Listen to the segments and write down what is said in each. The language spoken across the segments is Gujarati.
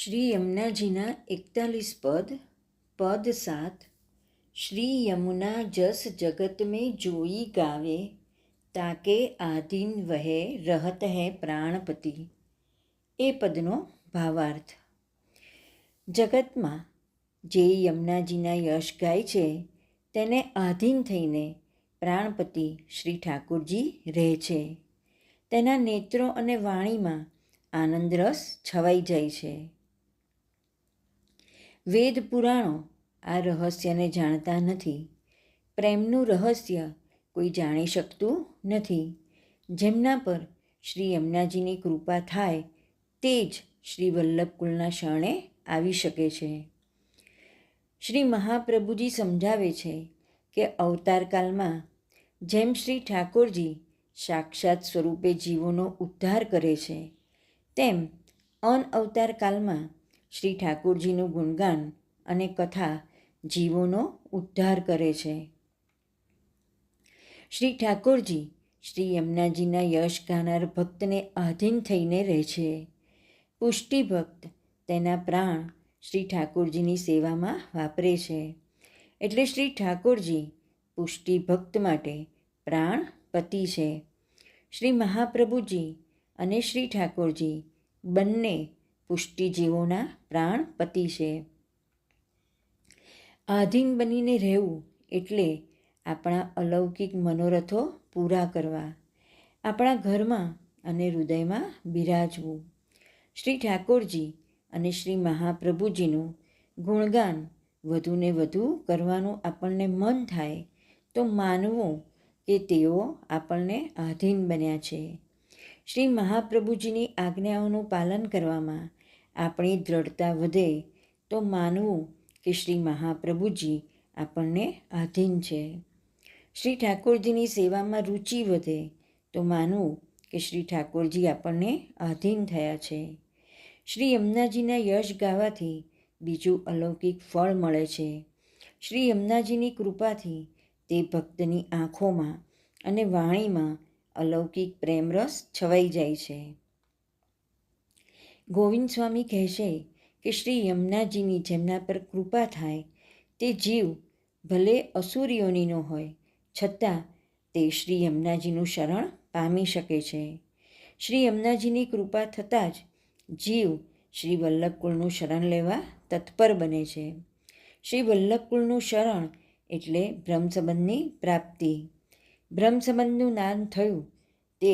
શ્રી યમુનાજીના 41 પદ. પદ 7. શ્રી યમુના જસ જગત में જોઈ ગાવે, તાકે આધીન વહે રહત હૈ પ્રાણપતિ. એ પદનો ભાવાર્થ. જગતમાં જે યમુનાજીના યશ ગાય છે તેને આધીન થઈને પ્રાણપતિ શ્રી ઠાકોરજી રહે છે. તેના નેત્રો અને વાણીમાં આનંદરસ છવાઈ જાય છે. વેદ પુરાણો આ રહસ્યને જાણતા નથી. પ્રેમનું રહસ્ય કોઈ જાણી શકતું નથી. જેમના પર શ્રી યમુનાજીની કૃપા થાય તે જ શ્રી વલ્લભકુળના શરણે આવી શકે છે. શ્રી મહાપ્રભુજી સમજાવે છે કે અવતારકાળમાં જેમ શ્રી ઠાકોરજી સાક્ષાત સ્વરૂપે જીવોનો ઉદ્ધાર કરે છે, તેમ અનઅવતાર કાળમાં શ્રી ઠાકોરજીનું ગુણગાન અને કથા જીવોનો ઉદ્ધાર કરે છે. શ્રી ઠાકોરજી શ્રી યમુનાજીના યશ ગાનાર ભક્તને આધીન થઈને રહે છે. પુષ્ટિ ભક્ત તેના પ્રાણ શ્રી ઠાકોરજીની સેવામાં વાપરે છે. એટલે શ્રી ઠાકોરજી પુષ્ટિ ભક્ત માટે પ્રાણ પતિ છે. શ્રી મહાપ્રભુજી અને શ્રી ઠાકોરજી બંને પુષ્ટિજીવોના પ્રાણ પતિ છે. આધીન બનીને રહેવું એટલે આપણા અલૌકિક મનોરથો પૂરા કરવા, આપણા ઘરમાં અને હૃદયમાં બિરાજવું. શ્રી ઠાકોરજી અને શ્રી મહાપ્રભુજીનું ગુણગાન વધુને વધુ કરવાનું આપણને મન થાય તો માનવું કે તેઓ આપણને આધીન બન્યા છે. શ્રી મહાપ્રભુજીની આજ્ઞાઓનું પાલન કરવામાં આપણી દ્રઢતા વધે તો માનવું કે શ્રી મહાપ્રભુજી આપણને આધીન છે. શ્રી ઠાકોરજીની સેવામાં રુચિ વધે તો માનવું કે શ્રી ઠાકોરજી આપણને આધીન થયા છે. શ્રી યમુનાજીના યશ ગાવાથી બીજું અલૌકિક ફળ મળે છે. શ્રી યમુનાજીની કૃપાથી તે ભક્તની આંખોમાં અને વાણીમાં અલૌકિક પ્રેમરસ છવાઈ જાય છે. ગોવિંદ સ્વામી કહેશે કે શ્રી યમુનાજીની જેમના પર કૃપા થાય તે જીવ ભલે અસુર યોનિનો હોય છતાં તે શ્રી યમુનાજીનું શરણ પામી શકે છે. શ્રી યમુનાજીની કૃપા થતાં જ જીવ શ્રી વલ્લભકુળનું શરણ લેવા તત્પર બને છે. શ્રી વલ્લભકુળનું શરણ એટલે બ્રહ્મસંબંધની પ્રાપ્તિ. બ્રહ્મસંબંધનું જ્ઞાન થયું તે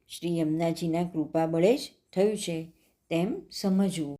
શ્રી યમુનાજીના કૃપા બળે જ થયું છે તેમ સમજવું.